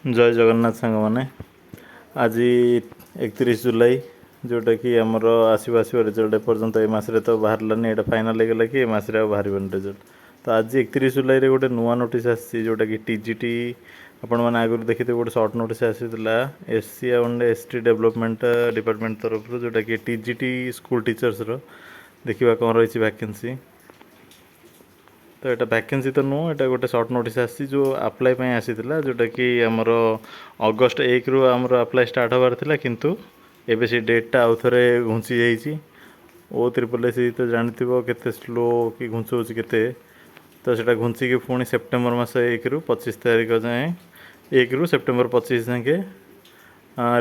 जय जगन्नाथ सांग मैंने आज 31 जुलाई जोटा कि आमर आसो रिजल्ट एपर्तंत ये मसरे तो बाहरलानी ये फाइनाल होगा कि ये मसरे बाहर रिजल्ट तो आज 31 जुलाई रे गोटे नुआ नोटिस आसी जोटा कि टीजीटी आपण मैंने आगुरी देखी गोटे सर्ट नोटिस आसाला SC and ST development department तरफ जोटा कि टीजीटी स्कूल टीचर्स देखा कौन रही वैकेंसी तो यहाँ वैकेंसी तो नुह ये गोटे सर्ट नोटिस आसी जो अप्लाई आसीला जोटा कि आमर अगस्ट 1 रु आमर अप्लाई स्टार्ट होबार थिला किंतु एबे से डेटा आउ थे घुंची जाइए ओ त्रिपल एस तो जानथिबो केते स्लो कि घुंचौछि केते तो सेटा घुंचिकी पुणी सेप्टेम्बर मास 1 रु 25 तारिख जाए 1 रु सेप्टेम्बर 25 जाके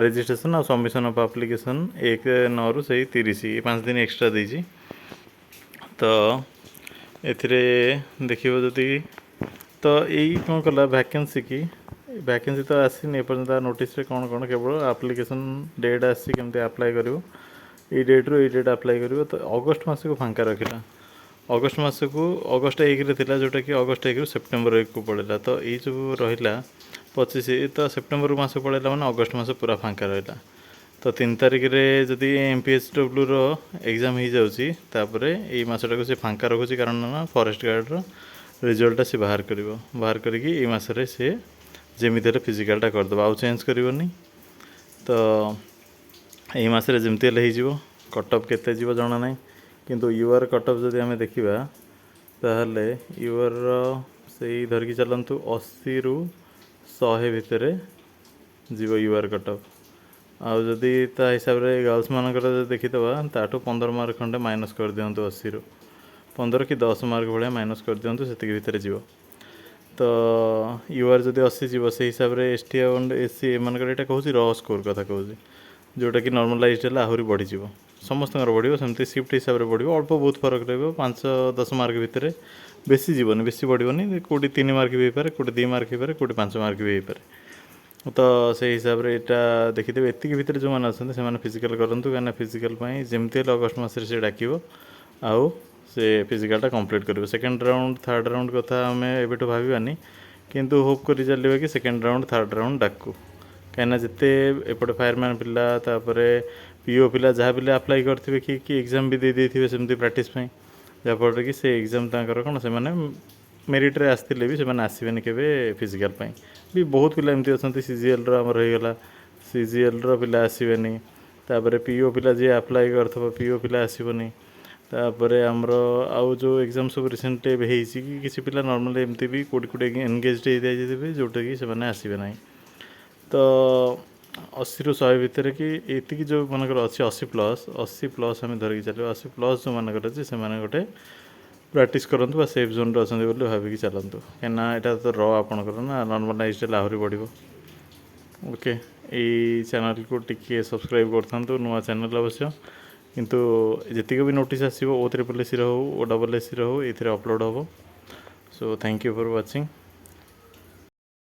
रेजिस्ट्रेशन और सबमिशन ऑफ एप्लिकेशन 1/9 रु से 30 5 दिन एक्स्ट्रा देछि तो एथिरे देखिबो जदि तो यही कौन कला वैकेंसी की वैकेंसी तो आसीनी एपर्तंत नोटिस कौन कौन केवल एप्लिकेशन डेट आसी केमती अप्लाई करिवो ये डेट रू ये डेट अप्लाई करिवो तो अगस्ट मास को फांका रखिला अगस्ट मास को अगस्ट 1 रे थिला जोटा कि अगस्ट 1 रु सेप्टेम्बर 1 को पड़ेला तो ये जो रहिला 25 तो सेप्टेम्बर मास पड़ेला माने अगस्ट मास पूरा फांका रहिला तो 3 तारिख रे जदि एमपीएचडब्ल्यू रो एग्जाम हो जाउची तापरे एई मासटा को से फांका रखुची कारण ना फॉरेस्ट गार्ड रो रिजल्ट से बाहर करिवो बाहर करिकी एई मासरे से जेमिति फिजिकलटा करदबा आउ चेंज करिवोनी तो एई मासरे जेमिति ले हिजिवो कट ऑफ केते जीवो जणा नाही किंतु यूआर कट ऑफ जदि हमें देखिबा ताहले यूआर सेई धरकी चलंतु 80 रु 100 भितरे जीवो यूआर कट ऑफ आउ जदि ता हिसाब रे गर्ल्स मानकर देखिदबा ताठू 15 मार्क खंडे माइनस कर दियंतु 80 रु 15 कि 10 मार्क भाया माइनस कर दियंतु सेतिक भितर जीवो तो यूआर जदि 80 जीवो से हिसाब रे ST and SC एमानकर Etah कहूची raw score कथा कहूची जोटा कि नॉर्मलाइज्ड है आहुरी बढ़ी जीवो समस्तकर बढ़ियो सेमती शिफ्ट हिसाब रे बढ़ियो अल्प बहुत फरक रहइबो 5-10 मार्क भितर बेसी जीवनी बेसी बढ़ियोनी कोटी 3 मार्क भी पारे कोटी 2 मार्क भी पारे कोटी 5 मार्क भी पारे तो से हिसाब रे एटा देखिदेबे एतिक भितर जो माने अछन से माने फिजिकल करंतु काना फिजिकल पई जेमते अगस्ट मास रे से डाकिबो आउ से फिजिकलटा कंप्लीट करिवो सेकंड राउंड थर्ड राउंड कथा हमें एबेटो भाबिबानी किंतु होप करि चलिबा कि सेकंड राउंड थर्ड राउंड डाकू कहीं जिते एपटे फायरमैन पिला तापरे पीओ पिला जहाँ पिला अप्लाई करथिबे कि एग्जाम भी दे देथिबे सेमती प्रैक्टिस पई जाफर कि से एग्जाम तांकर कोन से माने मेरिट रे आस्थिले भी से माने आसीबेनी केबे फिजिकल पई भी बहुत पिला एमती अछंती सीजीएल रो हमर होई गला सीजीएल रो पिला आसीबेनी तापरे पीओ पिला जे अप्लाई करथबो पीओ पिला आसीबोनी तापरे हमरो आउ जो एग्जाम सब रिसेंट हेइची कि किछि पिला नॉर्मल एमती भी कोडी कोडी एंगेज्ड हे जाय जेबे जोटा कि से माने आसीबे नाही तो 80 रु 100 भितर कि एति जो मनकर अच्छे 80 प्लस आम धरिकी चलो 80 प्लस जो मनकर अच्छे से गोटे प्रैक्टिस करूँ सेफ जोन अच्छा बोली भाविकी चलतु कहीं यहाँ तो र आपणकर ना नॉर्मलाइज्ड आहरी बढ़ ओके यही चैनल को टिके सब्सक्राइब कर नुआ चैनल अवश्य किंतु जी भी नोटिस आसो O3SC हो OSSC हो ये अपलोड हम so thank you for watching.